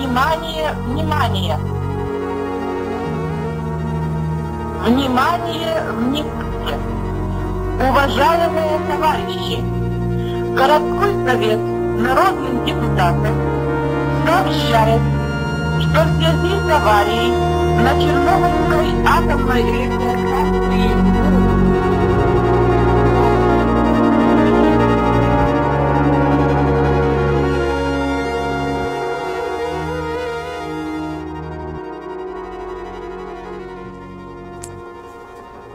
Внимание, внимание! Внимание, внимание! Уважаемые товарищи! Городской совет народных депутатов сообщает, что в связи с аварией на Чернобыльской атомной электростанции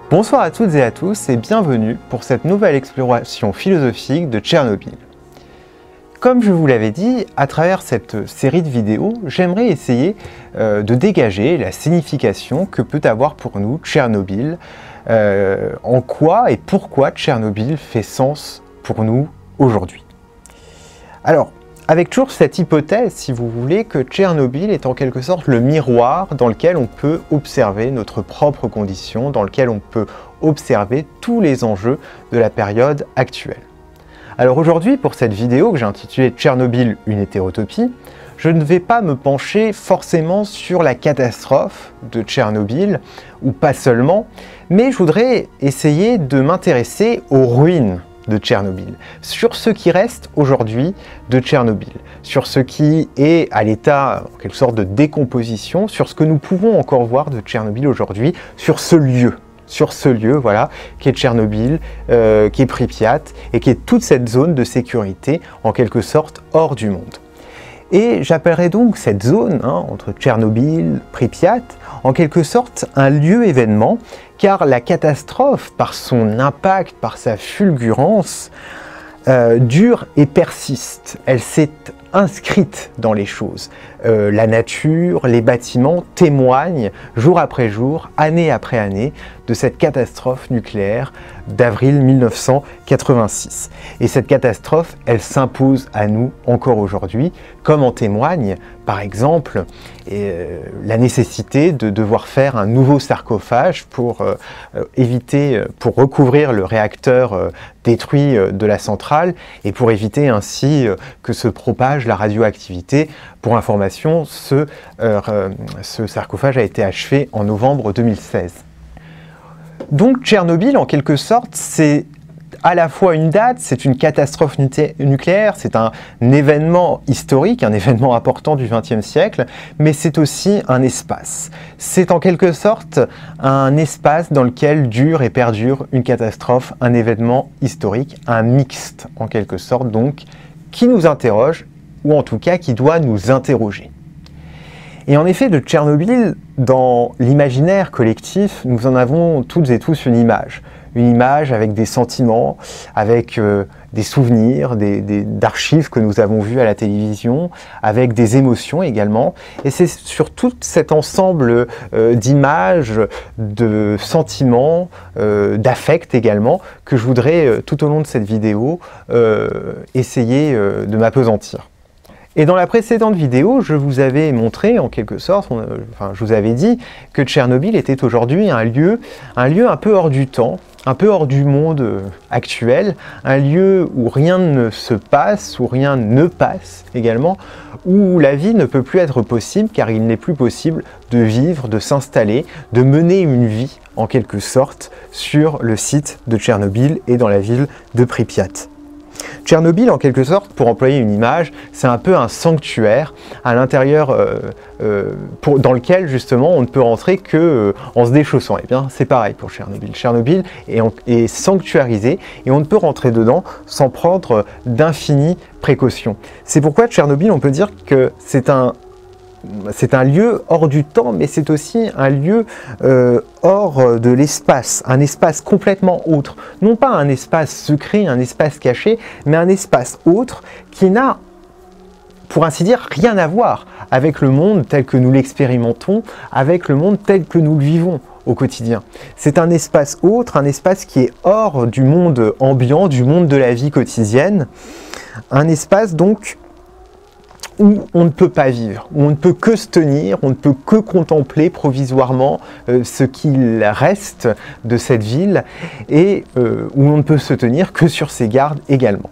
Bonsoir à toutes et à tous et bienvenue pour cette nouvelle exploration philosophique de Tchernobyl. Comme je vous l'avais dit, à travers cette série de vidéos, j'aimerais essayer de dégager la signification que peut avoir pour nous Tchernobyl, en quoi et pourquoi Tchernobyl fait sens pour nous aujourd'hui. Alors, avec toujours cette hypothèse, si vous voulez, que Tchernobyl est en quelque sorte le miroir dans lequel on peut observer notre propre condition, dans lequel on peut observer tous les enjeux de la période actuelle. Alors aujourd'hui, pour cette vidéo que j'ai intitulée Tchernobyl, une hétérotopie, je ne vais pas me pencher forcément sur la catastrophe de Tchernobyl, ou pas seulement, mais je voudrais essayer de m'intéresser aux ruines de Tchernobyl, sur ce qui reste aujourd'hui de Tchernobyl, sur ce qui est à l'état en quelque sorte de décomposition, sur ce que nous pouvons encore voir de Tchernobyl aujourd'hui, sur ce lieu, voilà, qui est Tchernobyl, qui est Pripyat, et qui est toute cette zone de sécurité en quelque sorte hors du monde. Et j'appellerai donc cette zone, entre Tchernobyl, Pripyat, en quelque sorte un lieu événement, car la catastrophe, par son impact, par sa fulgurance, dure et persiste. Elle s'est inscrite dans les choses. La nature, les bâtiments témoignent jour après jour, année après année, de cette catastrophe nucléaire d'avril 1986. Et cette catastrophe, elle s'impose à nous encore aujourd'hui, comme en témoigne, par exemple, la nécessité de devoir faire un nouveau sarcophage pour pour recouvrir le réacteur détruit de la centrale et pour éviter ainsi que se propage la radioactivité. Pour information, ce sarcophage a été achevé en novembre 2016. Donc Tchernobyl, en quelque sorte, c'est à la fois une date, c'est une catastrophe nucléaire, c'est un événement historique, un événement important du XXe siècle, mais c'est aussi un espace. C'est en quelque sorte un espace dans lequel dure et perdure une catastrophe, un événement historique, un mixte en quelque sorte, donc, qui nous interroge, ou en tout cas qui doit nous interroger. Et en effet, de Tchernobyl, dans l'imaginaire collectif, nous en avons toutes et tous une image avec des sentiments, avec des souvenirs, d'archives que nous avons vues à la télévision, avec des émotions également. Et c'est sur tout cet ensemble d'images, de sentiments, d'affects également, que je voudrais, tout au long de cette vidéo, essayer de m'appesantir. Et dans la précédente vidéo, je vous avais montré, en quelque sorte, je vous avais dit que Tchernobyl était aujourd'hui un lieu un peu hors du temps, un peu hors du monde actuel, un lieu où rien ne se passe, où rien ne passe également, où la vie ne peut plus être possible car il n'est plus possible de vivre, de s'installer, de mener une vie en quelque sorte sur le site de Tchernobyl et dans la ville de Pripyat. Tchernobyl, en quelque sorte, pour employer une image, c'est un peu un sanctuaire à l'intérieur dans lequel, justement, on ne peut rentrer que en se déchaussant. Et bien, c'est pareil pour Tchernobyl. Tchernobyl est sanctuarisé et on ne peut rentrer dedans sans prendre d'infinies précautions. C'est pourquoi Tchernobyl, on peut dire que c'est un lieu hors du temps, mais c'est aussi un lieu hors de l'espace, un espace complètement autre. Non pas un espace secret, un espace caché, mais un espace autre qui n'a, pour ainsi dire, rien à voir avec le monde tel que nous l'expérimentons, avec le monde tel que nous le vivons au quotidien. C'est un espace autre, un espace qui est hors du monde ambiant, du monde de la vie quotidienne, un espace donc où on ne peut pas vivre, où on ne peut que se tenir, on ne peut que contempler provisoirement ce qu'il reste de cette ville et où on ne peut se tenir que sur ses gardes également.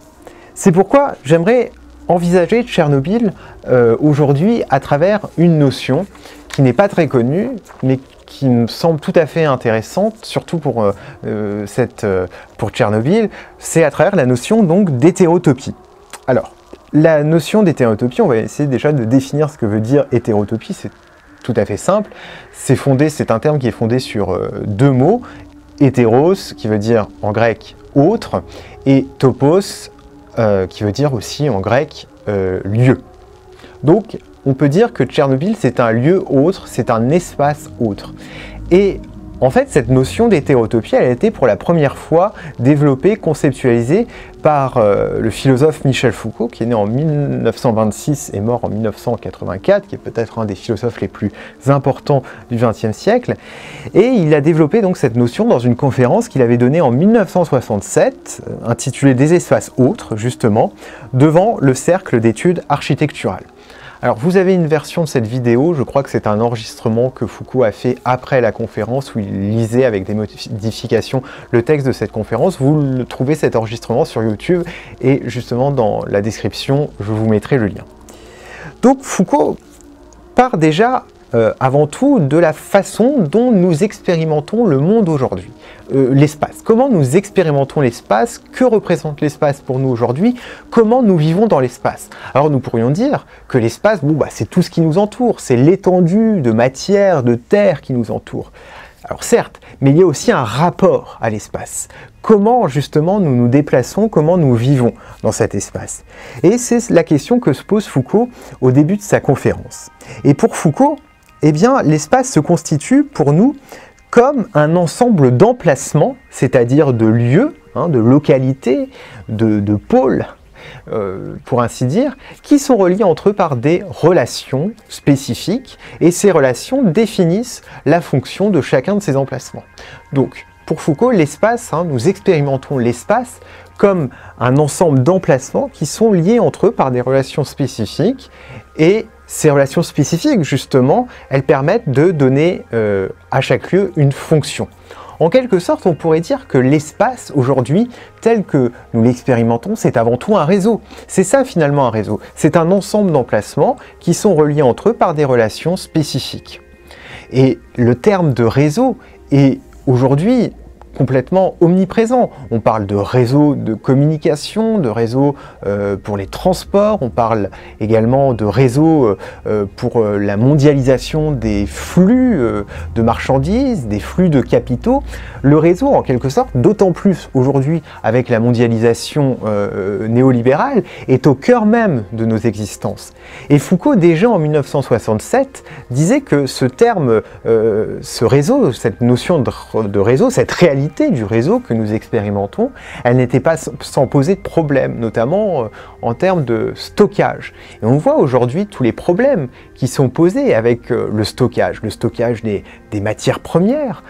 C'est pourquoi j'aimerais envisager Tchernobyl aujourd'hui à travers une notion qui n'est pas très connue, mais qui me semble tout à fait intéressante, surtout pour Tchernobyl, c'est à travers la notion donc d'hétérotopie. Alors, la notion d'hétérotopie, on va essayer déjà de définir ce que veut dire hétérotopie, c'est tout à fait simple. C'est un terme qui est fondé sur deux mots, hétéros, qui veut dire en grec autre, et topos, qui veut dire aussi en grec lieu. Donc, on peut dire que Tchernobyl, c'est un lieu autre, c'est un espace autre. Et en fait, cette notion d'hétérotopie, elle a été pour la première fois développée, conceptualisée par le philosophe Michel Foucault, qui est né en 1926 et mort en 1984, qui est peut-être un des philosophes les plus importants du XXe siècle. Et il a développé donc cette notion dans une conférence qu'il avait donnée en 1967, intitulée « Des espaces autres », justement, devant le Cercle d'études architecturales. Alors vous avez une version de cette vidéo, je crois que c'est un enregistrement que Foucault a fait après la conférence où il lisait avec des modifications le texte de cette conférence. Vous trouvez cet enregistrement sur YouTube et justement dans la description, je vous mettrai le lien. Donc Foucault part déjà avant tout de la façon dont nous expérimentons le monde aujourd'hui, l'espace. Comment nous expérimentons l'espace? Que représente l'espace pour nous aujourd'hui? Comment nous vivons dans l'espace? Alors nous pourrions dire que l'espace, c'est tout ce qui nous entoure, c'est l'étendue de matière, de terre qui nous entoure. Alors certes, mais il y a aussi un rapport à l'espace. Comment justement nous nous déplaçons, comment nous vivons dans cet espace? Et c'est la question que se pose Foucault au début de sa conférence. Et pour Foucault, eh bien, l'espace se constitue pour nous comme un ensemble d'emplacements, c'est-à-dire de lieux, de localités, de pôles, pour ainsi dire, qui sont reliés entre eux par des relations spécifiques, et ces relations définissent la fonction de chacun de ces emplacements. Donc, pour Foucault, l'espace, nous expérimentons l'espace comme un ensemble d'emplacements qui sont liés entre eux par des relations spécifiques, et ces relations spécifiques, justement, elles permettent de donner à chaque lieu une fonction. En quelque sorte, on pourrait dire que l'espace, aujourd'hui, tel que nous l'expérimentons, c'est avant tout un réseau. C'est ça, finalement, un réseau. C'est un ensemble d'emplacements qui sont reliés entre eux par des relations spécifiques. Et le terme de réseau est aujourd'hui complètement omniprésent. On parle de réseau de communication, de réseau pour les transports, on parle également de réseau pour la mondialisation des flux de marchandises, des flux de capitaux. Le réseau, en quelque sorte, d'autant plus aujourd'hui avec la mondialisation néolibérale, est au cœur même de nos existences. Et Foucault, déjà en 1967, disait que ce terme, ce réseau, cette notion de réseau, cette réalité du réseau que nous expérimentons, elle n'était pas sans poser de problème, notamment en termes de stockage. Et on voit aujourd'hui tous les problèmes qui sont posés avec le stockage des matières premières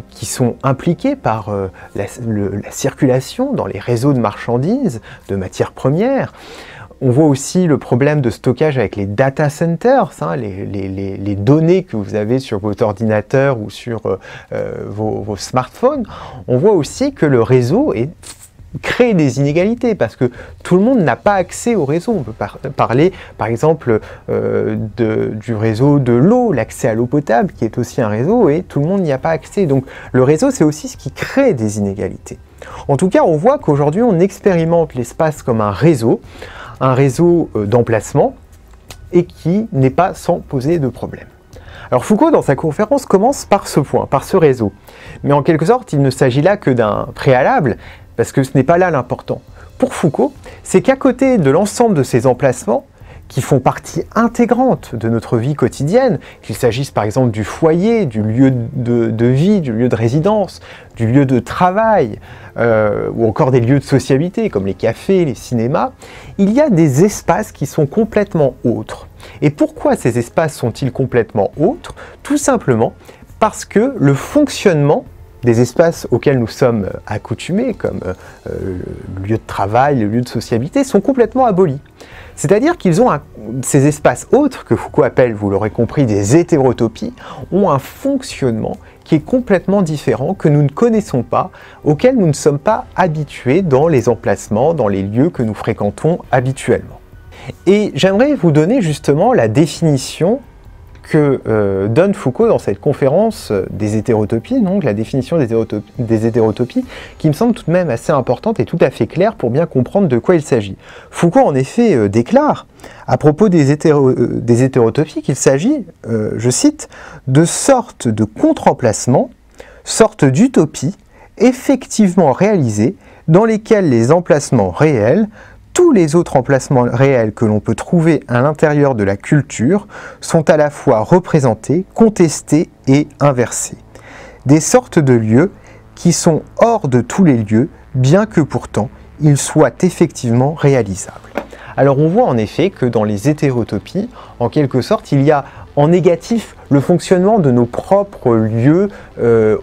qui sont impliquées par la circulation dans les réseaux de marchandises, de matières premières. On voit aussi le problème de stockage avec les data centers, les données que vous avez sur votre ordinateur ou sur vos smartphones. On voit aussi que le réseau crée des inégalités parce que tout le monde n'a pas accès au réseau. On peut parler par exemple du réseau de l'eau, l'accès à l'eau potable qui est aussi un réseau et tout le monde n'y a pas accès. Donc le réseau, c'est aussi ce qui crée des inégalités. En tout cas, on voit qu'aujourd'hui on expérimente l'espace comme un réseau d'emplacement et qui n'est pas sans poser de problème. Alors Foucault, dans sa conférence, commence par ce point, par ce réseau. Mais en quelque sorte, il ne s'agit là que d'un préalable, parce que ce n'est pas là l'important. Pour Foucault, c'est qu'à côté de l'ensemble de ces emplacements, qui font partie intégrante de notre vie quotidienne, qu'il s'agisse par exemple du foyer, du lieu de vie, du lieu de résidence, du lieu de travail, ou encore des lieux de sociabilité comme les cafés, les cinémas, il y a des espaces qui sont complètement autres. Et pourquoi ces espaces sont-ils complètement autres? Tout simplement parce que le fonctionnement des espaces auxquels nous sommes accoutumés, comme le lieu de travail, le lieu de sociabilité, sont complètement abolis. C'est-à-dire qu'ils ont ces espaces autres, que Foucault appelle, vous l'aurez compris, des hétérotopies, ont un fonctionnement qui est complètement différent, que nous ne connaissons pas, auquel nous ne sommes pas habitués dans les emplacements, dans les lieux que nous fréquentons habituellement. Et j'aimerais vous donner justement la définition que donne Foucault dans cette conférence des hétérotopies, donc la définition des hétérotopies, qui me semble tout de même assez importante et tout à fait claire pour bien comprendre de quoi il s'agit. Foucault en effet déclare à propos des hétérotopies qu'il s'agit, je cite, de sortes de contre-emplacements, sortes d'utopies effectivement réalisées dans lesquelles les emplacements réels, tous les autres emplacements réels que l'on peut trouver à l'intérieur de la culture sont à la fois représentés, contestés et inversés. Des sortes de lieux qui sont hors de tous les lieux, bien que pourtant ils soient effectivement réalisables. Alors on voit en effet que dans les hétérotopies, en quelque sorte, il y a en négatif le fonctionnement de nos propres lieux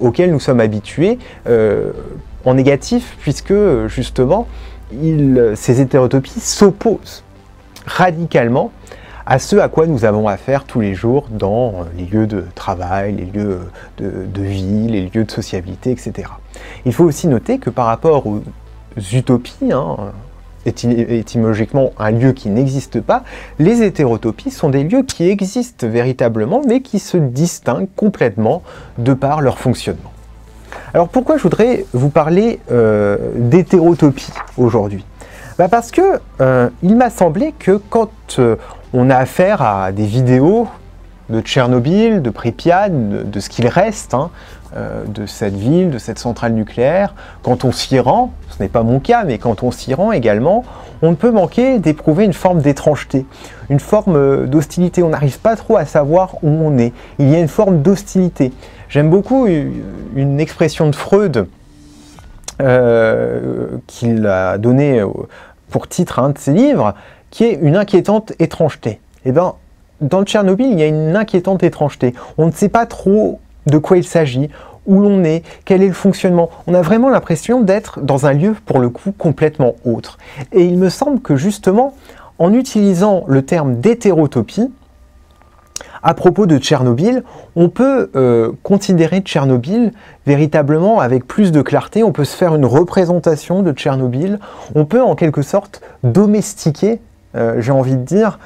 auxquels nous sommes habitués, en négatif puisque justement, ces hétérotopies s'opposent radicalement à ce à quoi nous avons affaire tous les jours dans les lieux de travail, les lieux de vie, les lieux de sociabilité, etc. Il faut aussi noter que par rapport aux utopies, étymologiquement un lieu qui n'existe pas, les hétérotopies sont des lieux qui existent véritablement, mais qui se distinguent complètement de par leur fonctionnement. Alors pourquoi je voudrais vous parler d'hétérotopie aujourd'hui? Parce que il m'a semblé que quand on a affaire à des vidéos de Tchernobyl, de Pripyat, de ce qu'il reste de cette ville, de cette centrale nucléaire, quand on s'y rend, ce n'est pas mon cas, mais quand on s'y rend également, on ne peut manquer d'éprouver une forme d'étrangeté, une forme d'hostilité. On n'arrive pas trop à savoir où on est. Il y a une forme d'hostilité. J'aime beaucoup une expression de Freud qu'il a donnée pour titre à un de ses livres, qui est une inquiétante étrangeté. Eh bien, dans Tchernobyl, il y a une inquiétante étrangeté. On ne sait pas trop de quoi il s'agit, où l'on est, quel est le fonctionnement. On a vraiment l'impression d'être dans un lieu, pour le coup, complètement autre. Et il me semble que justement, en utilisant le terme d'hétérotopie, à propos de Tchernobyl, on peut considérer Tchernobyl véritablement avec plus de clarté, on peut se faire une représentation de Tchernobyl, on peut en quelque sorte domestiquer, j'ai envie de dire,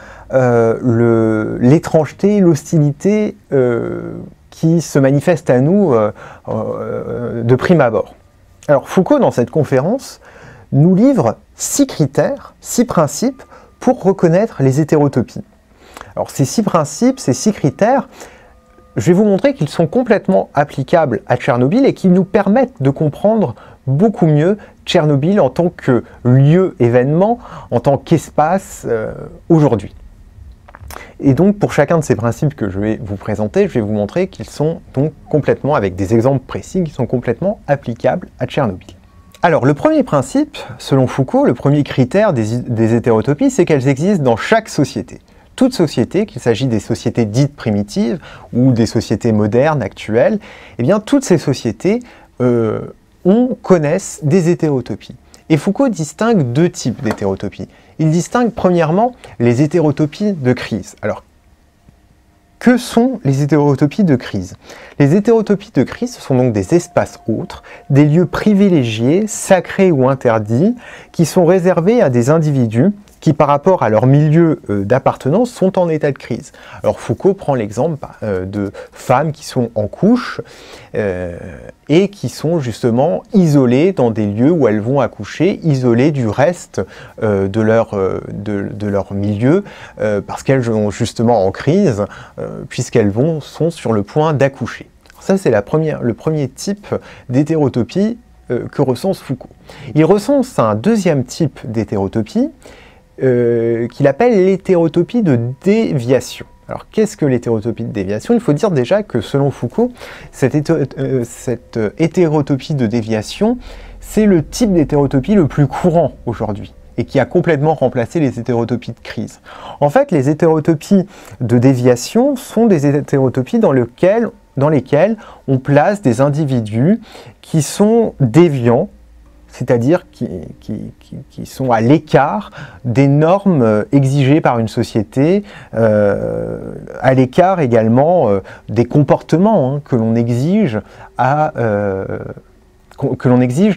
l'étrangeté, l'hostilité qui se manifeste à nous de prime abord. Alors Foucault, dans cette conférence, nous livre 6 critères, 6 principes pour reconnaître les hétérotopies. Alors ces 6 principes, ces 6 critères, je vais vous montrer qu'ils sont complètement applicables à Tchernobyl et qu'ils nous permettent de comprendre beaucoup mieux Tchernobyl en tant que lieu événement, en tant qu'espace aujourd'hui. Et donc pour chacun de ces principes que je vais vous présenter, je vais vous montrer qu'ils sont donc complètement, avec des exemples précis, qui sont complètement applicables à Tchernobyl. Alors le premier principe, selon Foucault, le premier critère des hétérotopies, c'est qu'elles existent dans chaque société. Toute société, qu'il s'agit des sociétés dites primitives ou des sociétés modernes, actuelles, eh bien toutes ces sociétés connaissent des hétérotopies. Et Foucault distingue 2 types d'hétérotopies. Il distingue premièrement les hétérotopies de crise. Alors, que sont les hétérotopies de crise? Les hétérotopies de crise sont donc des espaces autres, des lieux privilégiés, sacrés ou interdits, qui sont réservés à des individus qui, par rapport à leur milieu d'appartenance, sont en état de crise. Alors Foucault prend l'exemple de femmes qui sont en couche et qui sont justement isolées dans des lieux où elles vont accoucher, isolées du reste de leur milieu, parce qu'elles sont justement en crise, puisqu'elles sont sur le point d'accoucher. Ça, c'est le premier type d'hétérotopie que recense Foucault. Il recense un deuxième type d'hétérotopie, qu'il appelle l'hétérotopie de déviation. Alors qu'est-ce que l'hétérotopie de déviation? Il faut dire déjà que selon Foucault, cette hétérotopie de déviation, c'est le type d'hétérotopie le plus courant aujourd'hui et qui a complètement remplacé les hétérotopies de crise. En fait, les hétérotopies de déviation sont des hétérotopies dans lesquelles on place des individus qui sont déviants, c'est-à-dire qui sont à l'écart des normes exigées par une société, à l'écart également des comportements que l'on exige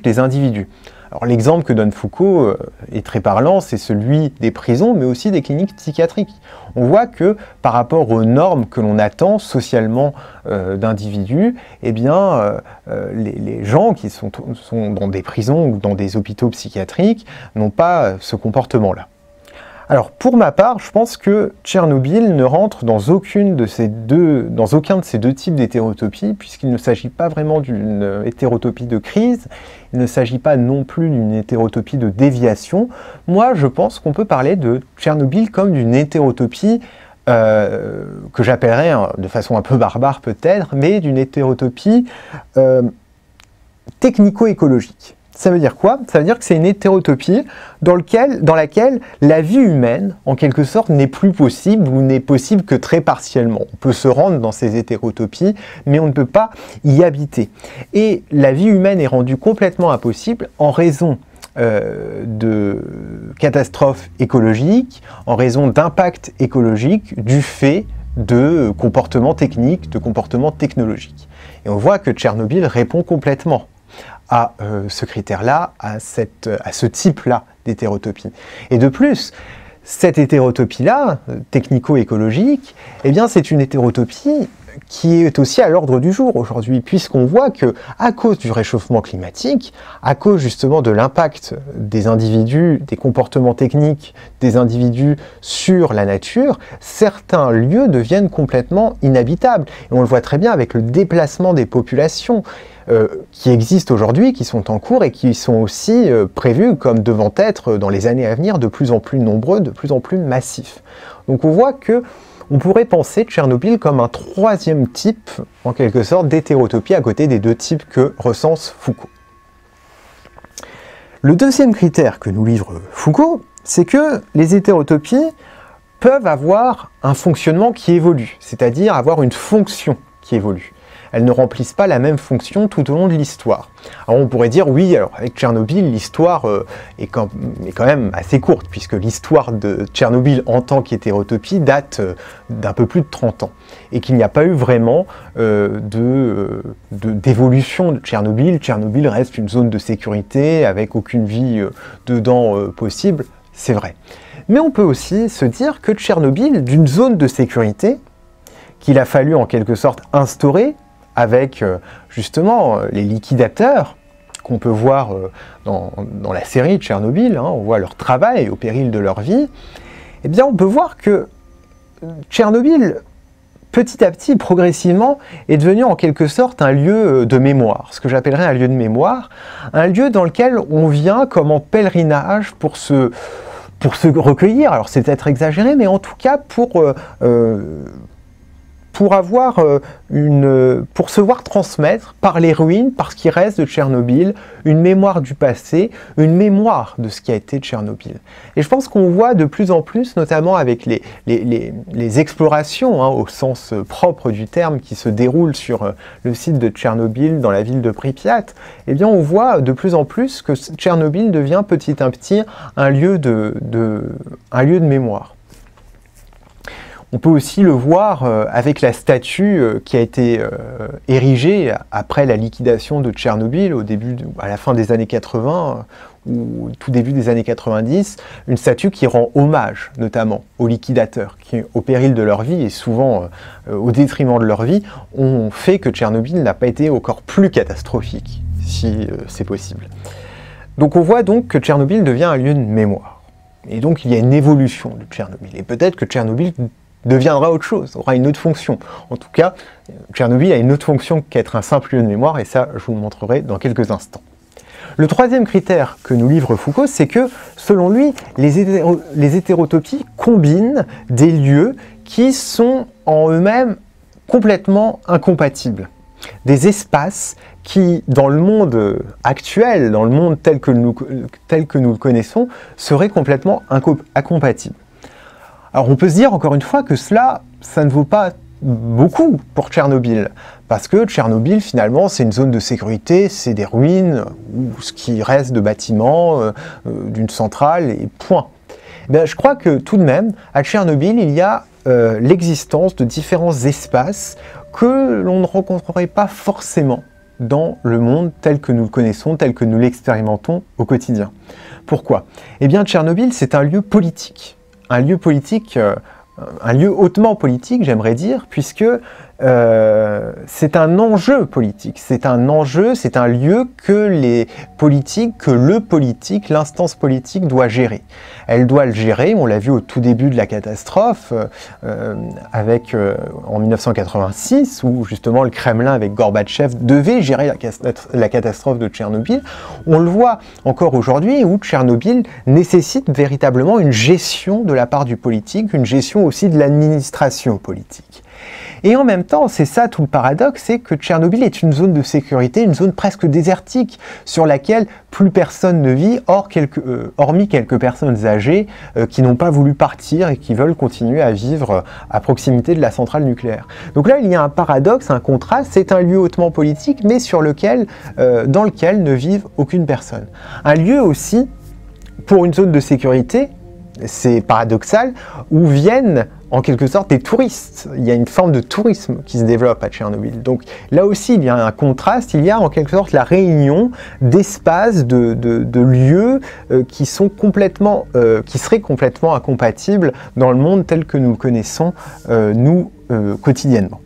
des individus. Alors l'exemple que donne Foucault est très parlant, c'est celui des prisons, mais aussi des cliniques psychiatriques. On voit que par rapport aux normes que l'on attend socialement d'individus, eh bien, les gens qui sont dans des prisons ou dans des hôpitaux psychiatriques n'ont pas ce comportement-là. Alors pour ma part, je pense que Tchernobyl ne rentre dans aucun de ces deux types d'hétérotopie, puisqu'il ne s'agit pas vraiment d'une hétérotopie de crise, il ne s'agit pas non plus d'une hétérotopie de déviation. Moi, je pense qu'on peut parler de Tchernobyl comme d'une hétérotopie que j'appellerais, de façon un peu barbare peut-être, mais d'une hétérotopie technico-écologique. Ça veut dire quoi? Ça veut dire que c'est une hétérotopie dans laquelle la vie humaine, en quelque sorte, n'est plus possible ou n'est possible que très partiellement. On peut se rendre dans ces hétérotopies, mais on ne peut pas y habiter. Et la vie humaine est rendue complètement impossible en raison de catastrophes écologiques, en raison d'impacts écologiques du fait de comportements techniques, de comportements technologiques. Et on voit que Tchernobyl répond complètement à ce critère-là, à ce type-là d'hétérotopie. Et de plus, cette hétérotopie-là, technico-écologique, eh bien c'est une hétérotopie qui est aussi à l'ordre du jour aujourd'hui, puisqu'on voit que, à cause du réchauffement climatique, à cause justement de l'impact des individus, des comportements techniques des individus sur la nature, certains lieux deviennent complètement inhabitables. Et on le voit très bien avec le déplacement des populations qui existent aujourd'hui, qui sont en cours et qui sont aussi prévus comme devant être dans les années à venir de plus en plus nombreux, de plus en plus massifs. Donc on voit que on pourrait penser Tchernobyl comme un troisième type, en quelque sorte, d'hétérotopie à côté des deux types que recense Foucault. Le deuxième critère que nous livre Foucault, c'est que les hétérotopies peuvent avoir un fonctionnement qui évolue, c'est-à-dire avoir une fonction qui évolue. Elles ne remplissent pas la même fonction tout au long de l'histoire. Alors on pourrait dire, oui, alors avec Tchernobyl, l'histoire est quand même assez courte, puisque l'histoire de Tchernobyl en tant qu'hétérotopie date d'un peu plus de 30 ans, et qu'il n'y a pas eu vraiment d'évolution de Tchernobyl. Tchernobyl reste une zone de sécurité, avec aucune vie dedans possible, c'est vrai. Mais on peut aussi se dire que Tchernobyl, d'une zone de sécurité, qu'il a fallu en quelque sorte instaurer, avec justement les liquidateurs qu'on peut voir dans la série Tchernobyl, on voit leur travail au péril de leur vie, eh bien on peut voir que Tchernobyl, petit à petit, progressivement, est devenu en quelque sorte un lieu de mémoire, ce que j'appellerais un lieu de mémoire, un lieu dans lequel on vient comme en pèlerinage pour se recueillir, alors c'est peut-être exagéré, mais en tout cas pour se voir transmettre par les ruines, par ce qui reste de Tchernobyl, une mémoire du passé, une mémoire de ce qui a été Tchernobyl. Et je pense qu'on voit de plus en plus, notamment avec les explorations, au sens propre du terme, qui se déroulent sur le site de Tchernobyl, dans la ville de Pripyat, eh bien on voit de plus en plus que Tchernobyl devient petit à petit un lieu de mémoire. On peut aussi le voir avec la statue qui a été érigée après la liquidation de Tchernobyl à la fin des années 80 ou tout début des années 90, une statue qui rend hommage notamment aux liquidateurs qui, au péril de leur vie et souvent au détriment de leur vie, ont fait que Tchernobyl n'a pas été encore plus catastrophique, si c'est possible. Donc on voit donc que Tchernobyl devient un lieu de mémoire. Et donc il y a une évolution de Tchernobyl. Et peut-être que Tchernobyl deviendra autre chose, aura une autre fonction. En tout cas, Tchernobyl a une autre fonction qu'être un simple lieu de mémoire, et ça, je vous le montrerai dans quelques instants. Le troisième critère que nous livre Foucault, c'est que, selon lui, les hétérotopies combinent des lieux qui sont en eux-mêmes complètement incompatibles. Des espaces qui, dans le monde actuel, dans le monde tel que nous le connaissons, seraient complètement incompatibles. Alors on peut se dire encore une fois que ça ne vaut pas beaucoup pour Tchernobyl, parce que Tchernobyl, finalement, c'est une zone de sécurité, c'est des ruines, ou ce qui reste de bâtiments, d'une centrale, et point. Ben, je crois que tout de même, à Tchernobyl, il y a l'existence de différents espaces que l'on ne rencontrerait pas forcément dans le monde tel que nous le connaissons, tel que nous l'expérimentons au quotidien. Pourquoi? Eh bien, Tchernobyl, c'est un lieu politique. Un lieu politique, un lieu hautement politique, j'aimerais dire, puisque c'est un enjeu politique. C'est un enjeu, c'est un lieu que les politiques, que le politique, l'instance politique doit gérer. Elle doit le gérer, on l'a vu au tout début de la catastrophe, en 1986, où justement le Kremlin avec Gorbatchev devait gérer la catastrophe de Tchernobyl. On le voit encore aujourd'hui, où Tchernobyl nécessite véritablement une gestion de la part du politique, une gestion aussi de l'administration politique. Et en même temps, c'est ça tout le paradoxe, c'est que Tchernobyl est une zone de sécurité, une zone presque désertique, sur laquelle plus personne ne vit, hormis quelques personnes âgées qui n'ont pas voulu partir et qui veulent continuer à vivre à proximité de la centrale nucléaire. Donc là, il y a un paradoxe, un contraste, c'est un lieu hautement politique, mais dans lequel ne vit aucune personne. Un lieu aussi, pour une zone de sécurité, c'est paradoxal, où viennent en quelque sorte des touristes. Il y a une forme de tourisme qui se développe à Tchernobyl. Donc là aussi, il y a un contraste, il y a en quelque sorte la réunion d'espaces, de lieux qui seraient complètement incompatibles dans le monde tel que nous le connaissons, nous, quotidiennement.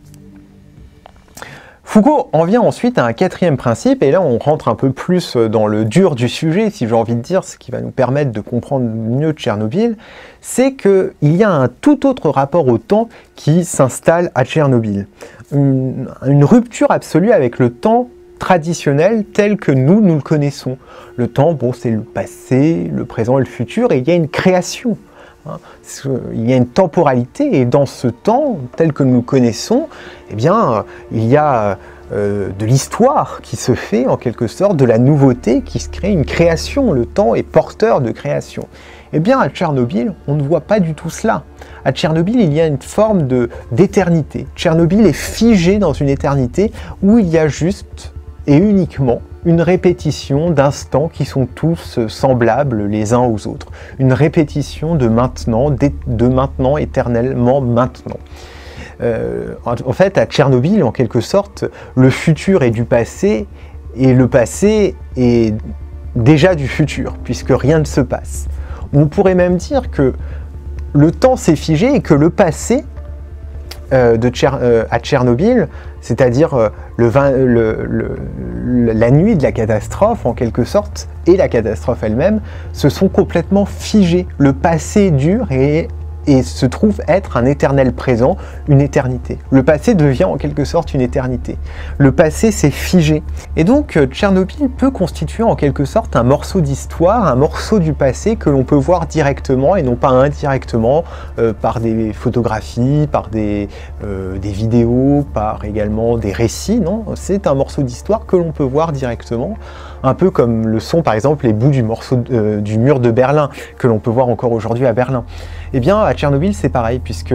Foucault en vient ensuite à un quatrième principe, et là on rentre un peu plus dans le dur du sujet, si j'ai envie de dire, ce qui va nous permettre de comprendre mieux Tchernobyl, c'est qu'il y a un tout autre rapport au temps qui s'installe à Tchernobyl. Une rupture absolue avec le temps traditionnel tel que nous le connaissons. Le temps, bon, c'est le passé, le présent et le futur, et il y a une création. Il y a une temporalité, et dans ce temps, tel que nous le connaissons, eh bien, il y a de l'histoire qui se fait, en quelque sorte, de la nouveauté qui se crée, une création. Le temps est porteur de création. Eh bien, à Tchernobyl, on ne voit pas du tout cela. À Tchernobyl, il y a une forme d'éternité. Tchernobyl est figé dans une éternité où il y a juste et uniquement une répétition d'instants qui sont tous semblables les uns aux autres. Une répétition de maintenant, éternellement maintenant. En fait, à Tchernobyl, en quelque sorte, le futur est du passé, et le passé est déjà du futur, puisque rien ne se passe. On pourrait même dire que le temps s'est figé et que le passé à Tchernobyl, c'est-à-dire la nuit de la catastrophe en quelque sorte, et la catastrophe elle-même, se sont complètement figés. Le passé dure et se trouve être un éternel présent, une éternité. Le passé devient en quelque sorte une éternité. Le passé s'est figé. Et donc Tchernobyl peut constituer en quelque sorte un morceau d'histoire, un morceau du passé que l'on peut voir directement et non pas indirectement par des photographies, par des vidéos, par également des récits. Non, c'est un morceau d'histoire que l'on peut voir directement, un peu comme le sont par exemple les bouts du mur de Berlin, que l'on peut voir encore aujourd'hui à Berlin. Eh bien, à Tchernobyl, c'est pareil, puisque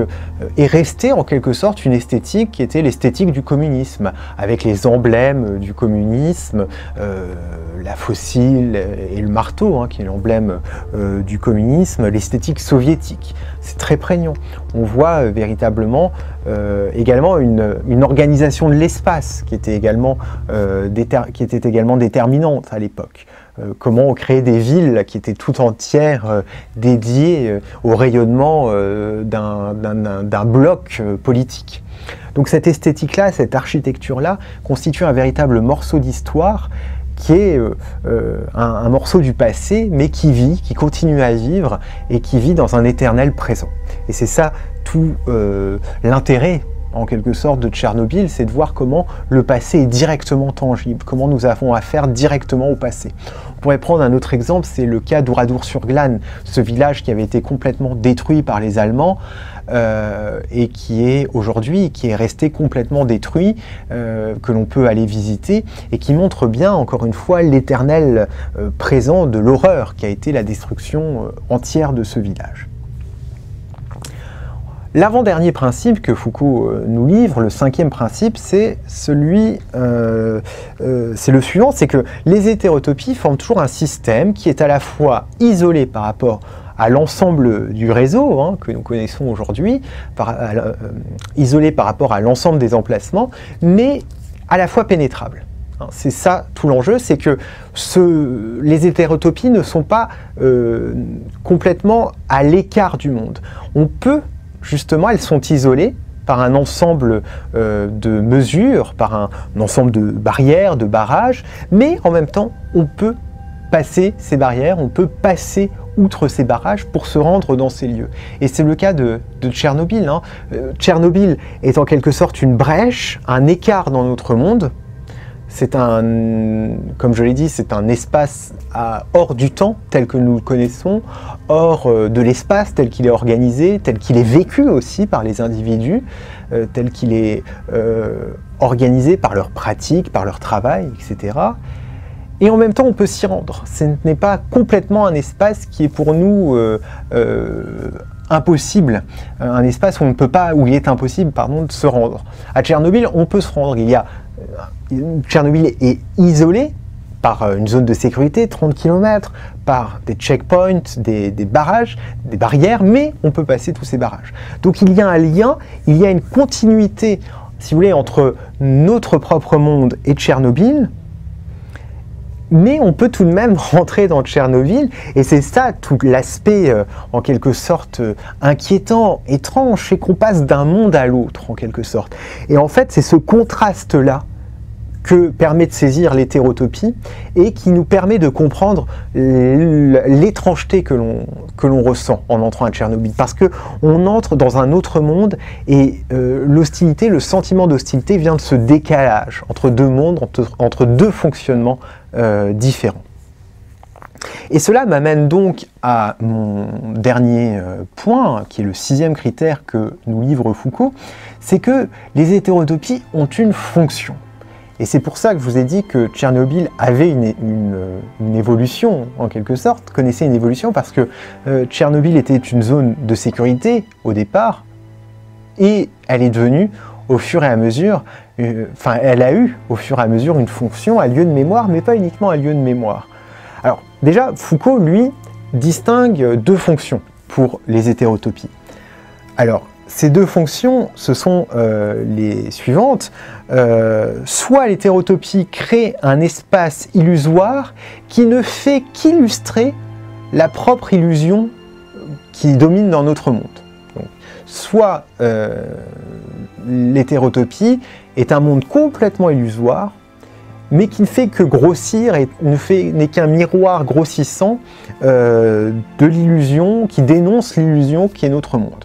est restée en quelque sorte une esthétique qui était l'esthétique du communisme, avec les emblèmes du communisme, la faucille et le marteau, qui est l'emblème du communisme, l'esthétique soviétique. C'est très prégnant. On voit véritablement également une organisation de l'espace qui était également déterminante à l'époque. Comment on créait des villes qui étaient tout entières dédiées au rayonnement d'un bloc politique. Donc cette esthétique-là, cette architecture-là, constitue un véritable morceau d'histoire qui est un morceau du passé, mais qui vit, qui continue à vivre et qui vit dans un éternel présent. Et c'est ça tout l'intérêt en quelque sorte de Tchernobyl, c'est de voir comment le passé est directement tangible, comment nous avons affaire directement au passé. On pourrait prendre un autre exemple, c'est le cas d'Ouradour-sur-Glane, ce village qui avait été complètement détruit par les Allemands et qui est aujourd'hui, qui est resté complètement détruit, que l'on peut aller visiter et qui montre bien, encore une fois, l'éternel présent de l'horreur qui a été la destruction entière de ce village. L'avant-dernier principe que Foucault nous livre, le 5e principe, c'est celui, c'est le suivant, c'est que les hétérotopies forment toujours un système qui est à la fois isolé par rapport à l'ensemble du réseau hein, que nous connaissons aujourd'hui, isolé par rapport à l'ensemble des emplacements, mais à la fois pénétrable. C'est ça tout l'enjeu, c'est que les hétérotopies ne sont pas complètement à l'écart du monde. On peut, justement, elles sont isolées par un ensemble de mesures, par un ensemble de barrières, de barrages, mais en même temps, on peut passer ces barrières, on peut passer outre ces barrages pour se rendre dans ces lieux. Et c'est le cas de Tchernobyl. Hein. Tchernobyl est en quelque sorte une brèche, un écart dans notre monde. C'est comme je l'ai dit, c'est un espace hors du temps tel que nous le connaissons, hors de l'espace tel qu'il est organisé, tel qu'il est vécu aussi par les individus, tel qu'il est organisé par leurs pratiques, par leur travail, etc. Et en même temps, on peut s'y rendre. Ce n'est pas complètement un espace qui est pour nous impossible, un espace où on ne peut pas, où il est impossible, pardon, de se rendre. À Tchernobyl, on peut se rendre. Tchernobyl est isolé par une zone de sécurité, 30 km, par des checkpoints, des barrages, des barrières, mais on peut passer tous ces barrages. Donc il y a un lien, il y a une continuité, si vous voulez, entre notre propre monde et Tchernobyl, mais on peut tout de même rentrer dans Tchernobyl, et c'est ça tout l'aspect en quelque sorte inquiétant, étrange, c'est qu'on passe d'un monde à l'autre en quelque sorte. Et en fait, c'est ce contraste-là que permet de saisir l'hétérotopie et qui nous permet de comprendre l'étrangeté que l'on ressent en entrant à Tchernobyl. Parce qu'on entre dans un autre monde et l'hostilité, le sentiment d'hostilité vient de ce décalage entre deux mondes, entre deux fonctionnements différents. Et cela m'amène donc à mon dernier point, qui est le 6e critère que nous livre Foucault, c'est que les hétérotopies ont une fonction. Et c'est pour ça que je vous ai dit que Tchernobyl avait une évolution, en quelque sorte, connaissait une évolution, parce que Tchernobyl était une zone de sécurité au départ, et elle est devenue, au fur et à mesure, elle a eu, au fur et à mesure, une fonction, un lieu de mémoire, mais pas uniquement un lieu de mémoire. Alors, déjà, Foucault, lui, distingue deux fonctions pour les hétérotopies. Alors, ces deux fonctions, ce sont les suivantes. Soit l'hétérotopie crée un espace illusoire qui ne fait qu'illustrer la propre illusion qui domine dans notre monde. Donc, soit l'hétérotopie est un monde complètement illusoire, mais qui ne fait que grossir et n'est qu'un miroir grossissant de l'illusion, qui dénonce l'illusion qui est notre monde.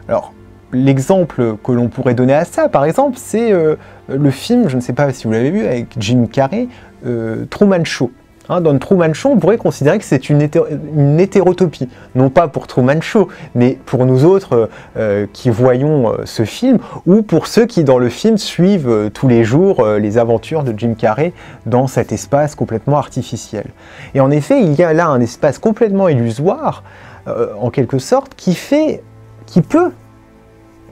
Alors, l'exemple que l'on pourrait donner à ça, par exemple, c'est le film, je ne sais pas si vous l'avez vu, avec Jim Carrey, Truman Show. Hein, dans Truman Show, on pourrait considérer que c'est une hétérotopie. Non pas pour Truman Show, mais pour nous autres qui voyons ce film, ou pour ceux qui, dans le film, suivent tous les jours les aventures de Jim Carrey dans cet espace complètement artificiel. Et en effet, il y a là un espace complètement illusoire, en quelque sorte, qui peut,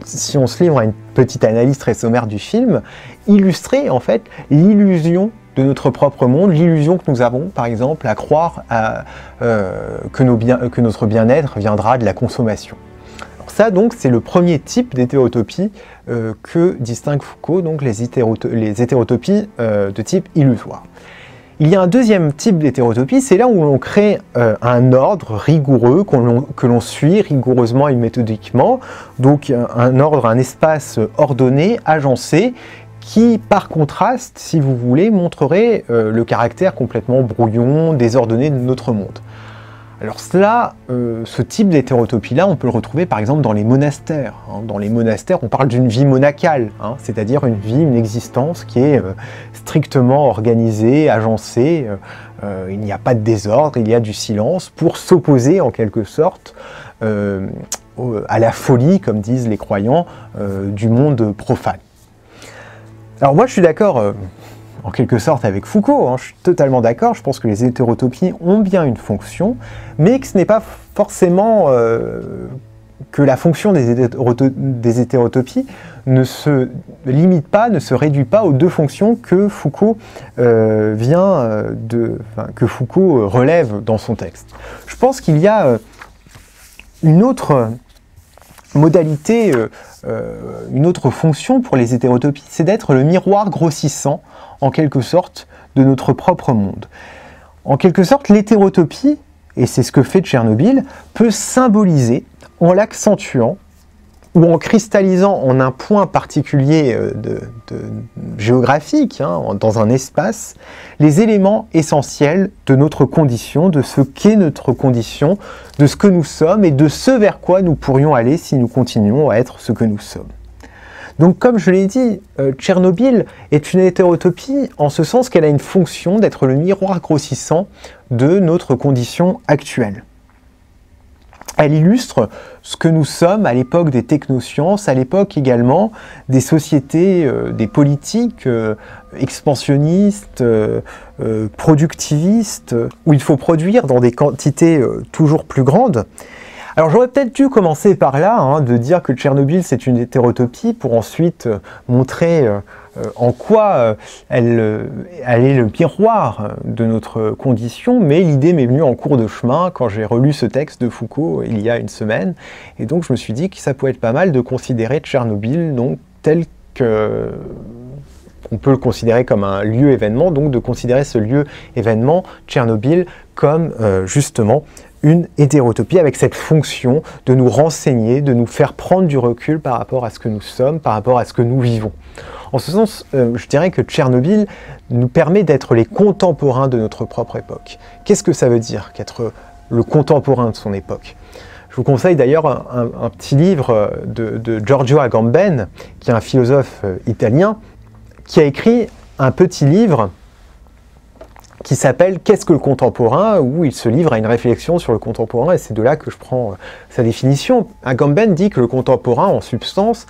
si on se livre à une petite analyse très sommaire du film, illustrer en fait l'illusion de notre propre monde, l'illusion que nous avons, par exemple, à croire que notre bien-être viendra de la consommation. Alors ça, donc, c'est le premier type d'hétérotopie que distingue Foucault, donc les hétérotopies de type illusoire. Il y a un deuxième type d'hétérotopie, c'est là où l'on crée un ordre rigoureux que l'on suit rigoureusement et méthodiquement, donc un ordre, un espace ordonné, agencé, qui, par contraste, si vous voulez, montrerait le caractère complètement brouillon, désordonné de notre monde. Alors cela, ce type d'hétérotopie-là, on peut le retrouver par exemple dans les monastères. Hein. Dans les monastères, on parle d'une vie monacale, hein, c'est-à-dire une vie, une existence qui est strictement organisée, agencée. Il n'y a pas de désordre, il y a du silence pour s'opposer en quelque sorte à la folie, comme disent les croyants, du monde profane. Alors moi je suis d'accord en quelque sorte avec Foucault, hein, je suis totalement d'accord, je pense que les hétérotopies ont bien une fonction, mais que ce n'est pas forcément que la fonction des hétérotopies ne se limite pas, ne se réduit pas aux deux fonctions que Foucault que Foucault relève dans son texte. Je pense qu'il y a une autre modalité, une autre fonction pour les hétérotopies, c'est d'être le miroir grossissant, en quelque sorte, de notre propre monde. En quelque sorte, l'hétérotopie, et c'est ce que fait Tchernobyl, peut symboliser, en l'accentuant ou en cristallisant en un point particulier géographique, dans un espace, les éléments essentiels de notre condition, de ce qu'est notre condition, de ce que nous sommes et de ce vers quoi nous pourrions aller si nous continuons à être ce que nous sommes. Donc comme je l'ai dit, Tchernobyl est une hétérotopie en ce sens qu'elle a une fonction d'être le miroir grossissant de notre condition actuelle. Elle illustre ce que nous sommes à l'époque des technosciences, à l'époque également des sociétés, des politiques expansionnistes, productivistes, où il faut produire dans des quantités toujours plus grandes. Alors j'aurais peut-être dû commencer par là, de dire que Tchernobyl c'est une hétérotopie pour ensuite montrer en quoi elle est le miroir de notre condition, mais l'idée m'est venue en cours de chemin quand j'ai relu ce texte de Foucault il y a une semaine, et donc je me suis dit que ça pouvait être pas mal de considérer Tchernobyl donc tel que on peut le considérer comme un lieu événement, donc de considérer ce lieu événement, Tchernobyl, comme justement une hétérotopie avec cette fonction de nous renseigner, de nous faire prendre du recul par rapport à ce que nous sommes, par rapport à ce que nous vivons. En ce sens, je dirais que Tchernobyl nous permet d'être les contemporains de notre propre époque. Qu'est-ce que ça veut dire qu'être le contemporain de son époque? Je vous conseille d'ailleurs un petit livre de Giorgio Agamben, qui est un philosophe italien, qui a écrit un petit livre qui s'appelle « Qu'est-ce que le contemporain ?», où il se livre à une réflexion sur le contemporain, et c'est de là que je prends sa définition. Agamben dit que le contemporain, en substance,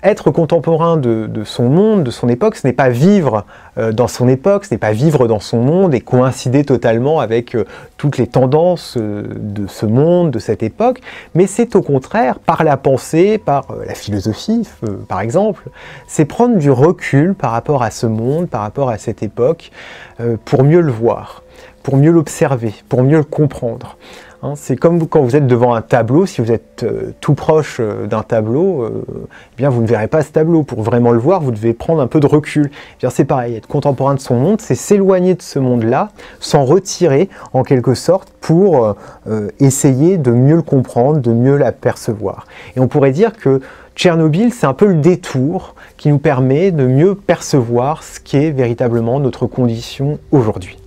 être contemporain de son monde, de son époque, ce n'est pas vivre dans son époque, ce n'est pas vivre dans son monde et coïncider totalement avec toutes les tendances de ce monde, de cette époque, mais c'est au contraire, par la pensée, par la philosophie, par exemple, c'est prendre du recul par rapport à ce monde, par rapport à cette époque, pour mieux le voir, pour mieux l'observer, pour mieux le comprendre. C'est comme quand vous êtes devant un tableau, si vous êtes tout proche d'un tableau, eh bien vous ne verrez pas ce tableau. Pour vraiment le voir, vous devez prendre un peu de recul. C'est pareil, être contemporain de son monde, c'est s'éloigner de ce monde-là, s'en retirer en quelque sorte pour essayer de mieux le comprendre, de mieux l'apercevoir. Et on pourrait dire que Tchernobyl, c'est un peu le détour qui nous permet de mieux percevoir ce qu'est véritablement notre condition aujourd'hui.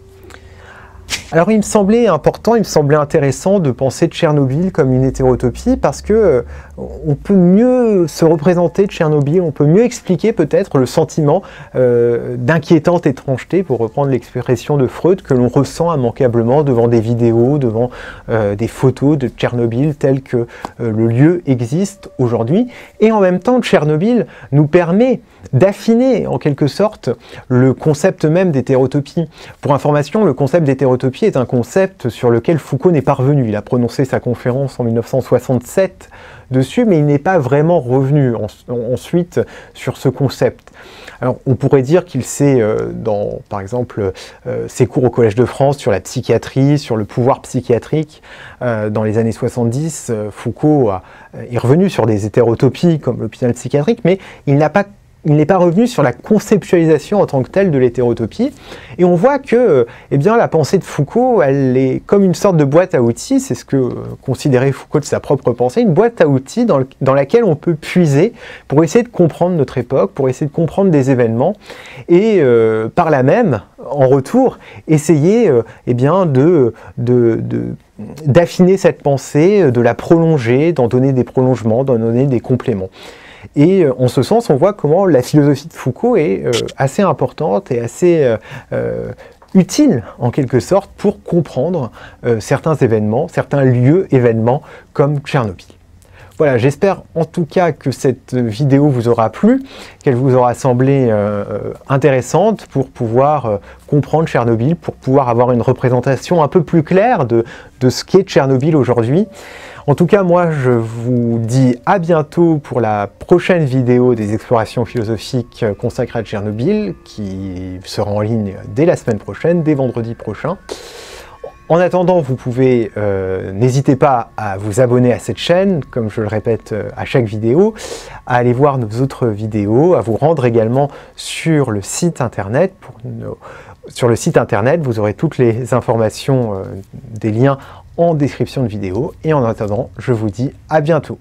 Alors il me semblait important, il me semblait intéressant de penser Tchernobyl comme une hétérotopie parce que on peut mieux se représenter Tchernobyl, on peut mieux expliquer peut-être le sentiment d'inquiétante étrangeté, pour reprendre l'expression de Freud, que l'on ressent immanquablement devant des vidéos, devant des photos de Tchernobyl tel que le lieu existe aujourd'hui. Et en même temps, Tchernobyl nous permet d'affiner en quelque sorte le concept même d'hétérotopie. Pour information, le concept d'hétérotopie est un concept sur lequel Foucault n'est pas revenu. Il a prononcé sa conférence en 1967 dessus, mais il n'est pas vraiment revenu ensuite sur ce concept. Alors on pourrait dire qu'il s'est, dans par exemple ses cours au Collège de France sur la psychiatrie, sur le pouvoir psychiatrique, dans les années 70, Foucault est revenu sur des hétérotopies comme l'hôpital psychiatrique, mais il n'est pas revenu sur la conceptualisation en tant que telle de l'hétérotopie. Et on voit que la pensée de Foucault, elle est comme une sorte de boîte à outils, c'est ce que considérait Foucault de sa propre pensée, une boîte à outils dans laquelle on peut puiser pour essayer de comprendre notre époque, pour essayer de comprendre des événements, et par là même, en retour, essayer d'affiner cette pensée, de la prolonger, d'en donner des prolongements, d'en donner des compléments. Et en ce sens, on voit comment la philosophie de Foucault est assez importante et assez utile, en quelque sorte, pour comprendre certains événements, certains lieux événements comme Tchernobyl. Voilà, j'espère en tout cas que cette vidéo vous aura plu, qu'elle vous aura semblé intéressante pour pouvoir comprendre Tchernobyl, pour pouvoir avoir une représentation un peu plus claire de ce qu'est Tchernobyl aujourd'hui. En tout cas, moi, je vous dis à bientôt pour la prochaine vidéo des explorations philosophiques consacrées à Tchernobyl, qui sera en ligne dès la semaine prochaine, dès vendredi prochain. En attendant, vous pouvez, n'hésitez pas à vous abonner à cette chaîne, comme je le répète à chaque vidéo, à aller voir nos autres vidéos, à vous rendre également sur le site internet. Sur le site internet, vous aurez toutes les informations, des liens en description de vidéo. Et en attendant, je vous dis à bientôt.